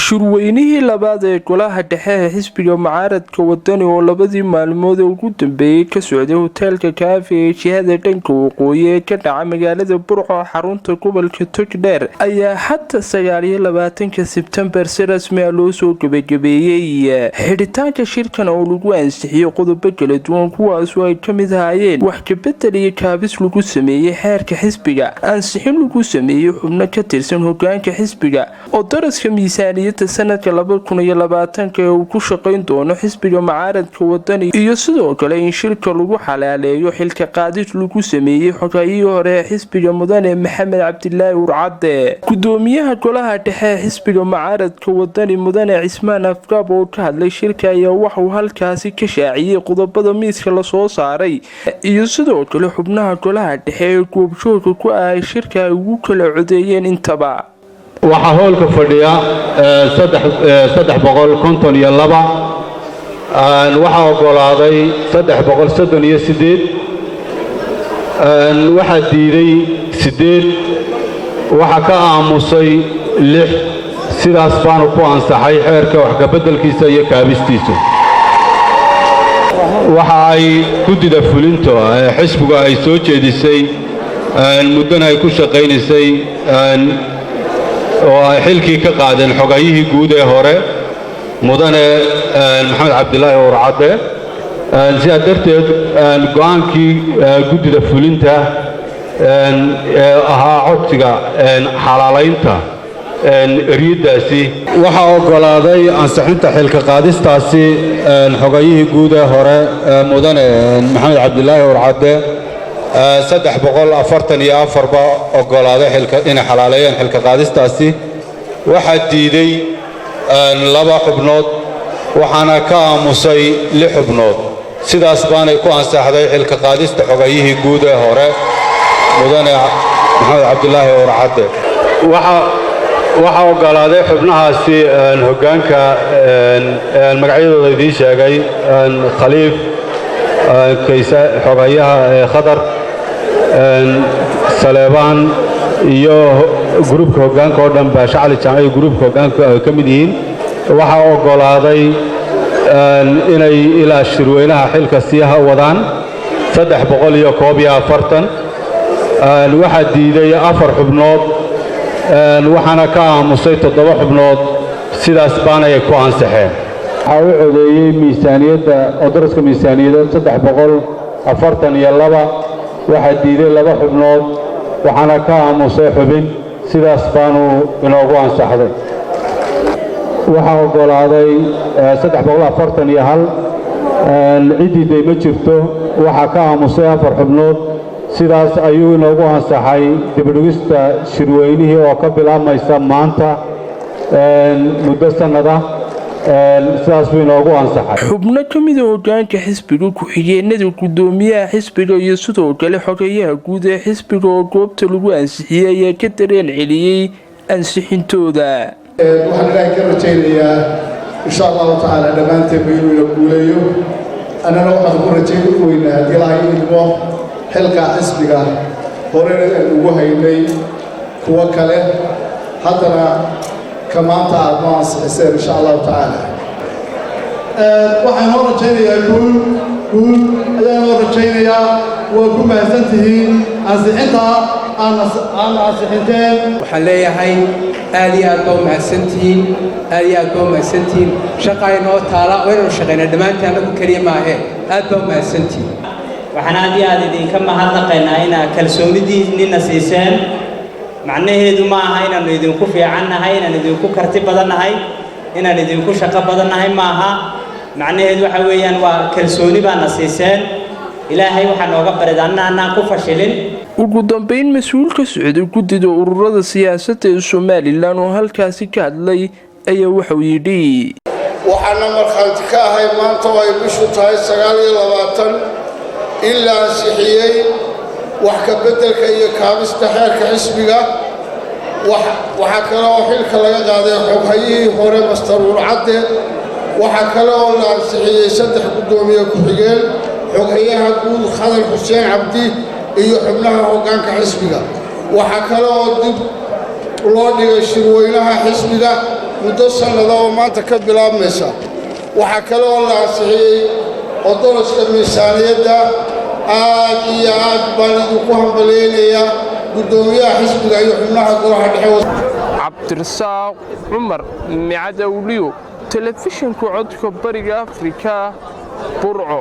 shirweynihii labaad ee golaha dhexe ee xisbiga mucaaradka wadani oo labadii maalmood ugu dambeeyay ka socday hoteelka kaafi ee jihada dhanka waqooyi ee ka dhaca magaalada burco xarunta gobolka togdheer ayaa xata 29 Sebtembar si rasmi ah loo soo gabagabeeyay xidhitaanka shirkan oo lagu ansixiyay qodobo kala duwan kuwaas oo ay ka mid ahaayeen wax ka bedel iyo kaabis lagu sameeyay xeerka xisbiga ansixin lagu sameeyay xubno ka tirsan hoggaanka xisbiga oo daraska miisaaniyadda sanadka 2020 ee uu ku shaqeyn doono xisbiga mucaaradka wadani iyo sidoo kale in shirka lagu xalaaleeyo xilka qaadis lagu sameeyay xogayihii hore xisbiga mudane Maxamed Cabdilaahi Urcade gudoomiyaha golaha dhexe ee xisbiga mucaaradka wadani mudane Cismaan Afkaab oo ka hadlay shirka ayaa waxa uu halkaasi ka shaaciyay qodobada miiska la soo saaray iyo sidoo kale xubnaha golaha dhexe ee goobjoogka ku ah shirka ugu kala codeeyeen intaba waxaa hoolka fadhiya 352 waxaa ogolaaday 338 waxaa diiday 8 waxaa ka aamusay 6 sidaas baanu ku ansaxay xeerka wax ka bedelkiisa iyo kaabistiisa waxa ay gudida fulinta xisbiga ay soo jeedisay muddana ay ku shaqeynaysay oo ay xilkii ka qaadeen xogayihii guud ee hore mudane Maxamed Cabdilaahi Urcade sidaa darteed go'aankii gudida fulinta ahaa codsiga xalaalaynta eriyadaasi waxaa ogolaaday ansixinta xilka qaadistaasi xogayihii guud ee hore mudane Maxamed Cabdilaahi Urcade 344 ba ogolaaday xilka in xalaaleeyaan xilka qaadistaasi waxaa diiday 2 xubnood waxaana ka aamusay 6 xubnood sidaas baanay ku ansaxday xilka qaadista xogayihii guud ee hore mudane Maxamed Cabdilaahi Urcade waxa ogolaaday xubnahaasi hoggaanka magacyadooda idin sheegay Khaliif kaysa xogayaha Khadar Saleebaan iyo gruubka hoggaanka oo dhan baa shacali jaamacada gruubka hoggaanka ka mid yihiin waxa ogolaaday inay ilaa shirweynaha xilka siiha wadaan 341 waxa diiday 4 xubnood waxaana ka aamusay 7 xubnood sidaas baana ay ku ansaxeen waxa uu codeeyay miisaaniyadda oo daraska miisaaniyadda 342 waxa diiday 2 xubnood waxaana ka aamusay xubin sidaas baanu inoogu ansaxday waxa ogolaaday 341 ciidiiday ma jirto waxa ka aamusay 4 xubnood sidaas ayuu inoogu ansaxay dibadhigista shirweynihii oo ka bilaabmaysa maanta muddo sanada sidaas buu inoogu ansaxay xubno ka mid ah hoggaanka xisbiga ku-xigeenada gudoomiyaha xisbiga iyo sidoo kale xogayaha guud ee xisbiga oo goobta lagu ansixiyay ayaa ka dareen celiyay ansixintooda waxaan ilaahay ka rajaynayaa insha allahu tacaala dhammaanteen inuu ila guuleeyo annana waxaan ku rajayn weynaa haddii ilaahay idmo xilka xisbiga horena aan ugu haynay kuwo kale haddana ka maanta aad noo ansixiseen insha allahu tacaala waxaan noo rajaynayaa guul ayaan noo rajaynayaa waa ku mahadsantihiin ansixinta aan ansixinteen waxaan leeyahay aad iyo aad baa mahadsantihiin shaqa inoo taala waynu shaqaynaa dhammaantiin anagu keliya maahe aad baa mahadsantihiin waxaan aad iyo aad idinka mahadnaqaynaa inaad kalsoonidiinina siiseen macnaheedu ma aha inaannu idinku fiicannahay inaan idinku karti badannahay inaan idinku shaqo badannahay maaha macnaheedu waxa weeyaan waa kalsooni baana siiseen ilaahay waxaa nooga barid annaan ku fashilin ugu dambeyn mas-uul ka socday gudida ururada siyaasadda ee Somaliland oo halkaasi ka hadlay ayaa wuxuu yidhi waxaana markhaati ka ahay maanta oo ay bishu tahay 29 in la ansixiyey wax ka beddelka iyo kaabista xeerka xisbiga waxaa kale oo xilka laga qaaday xoghayihii hore Master Urcade waxaa kale oo la ansixiyey 3 gudoomiye ku-xigeen xoghayaha guud Khadar Xuseen Cabdi iyo xubnaha hoggaanka xisbiga waxaa kale oo dib loo dhigay shirweynaha xisbiga muddo sannada oo maanta ka bilaabmaysa waxaa kale oo la ansixiyey odoloska miisaaniyadda aad iyo aad baan idinku hambalyaynayaa guddoomiyaha xisbiga iyo xubnaha golaha dhexe cabdirasaaq cumar micad awliyo telefishinka codka bariga Afrika Burco.